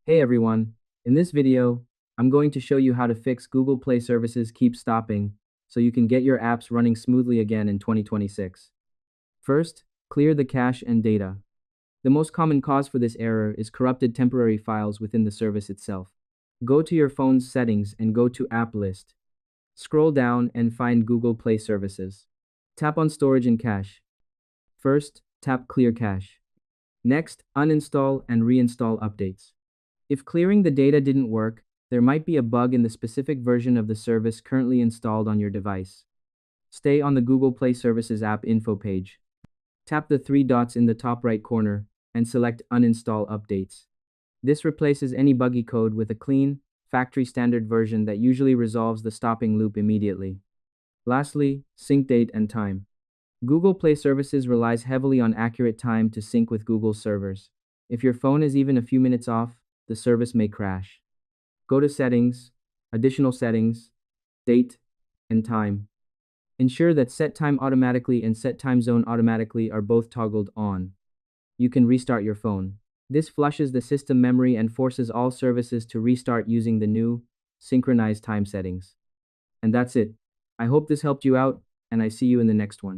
Hey everyone, in this video, I'm going to show you how to fix Google Play services keep stopping so you can get your apps running smoothly again in 2026. First, clear the cache and data. The most common cause for this error is corrupted temporary files within the service itself. Go to your phone's settings and go to App List. Scroll down and find Google Play services. Tap on Storage and Cache. First, tap Clear Cache. Next, uninstall and reinstall updates. If clearing the data didn't work, there might be a bug in the specific version of the service currently installed on your device. Stay on the Google Play Services app info page. Tap the three dots in the top right corner and select Uninstall Updates. This replaces any buggy code with a clean, factory standard version that usually resolves the stopping loop immediately. Lastly, sync date and time. Google Play Services relies heavily on accurate time to sync with Google's servers. If your phone is even a few minutes off, the service may crash. Go to Settings, Additional Settings, Date, and Time. Ensure that Set Time Automatically and Set Time Zone Automatically are both toggled on. You can restart your phone. This flushes the system memory and forces all services to restart using the new, synchronized time settings. And that's it. I hope this helped you out, and I see you in the next one.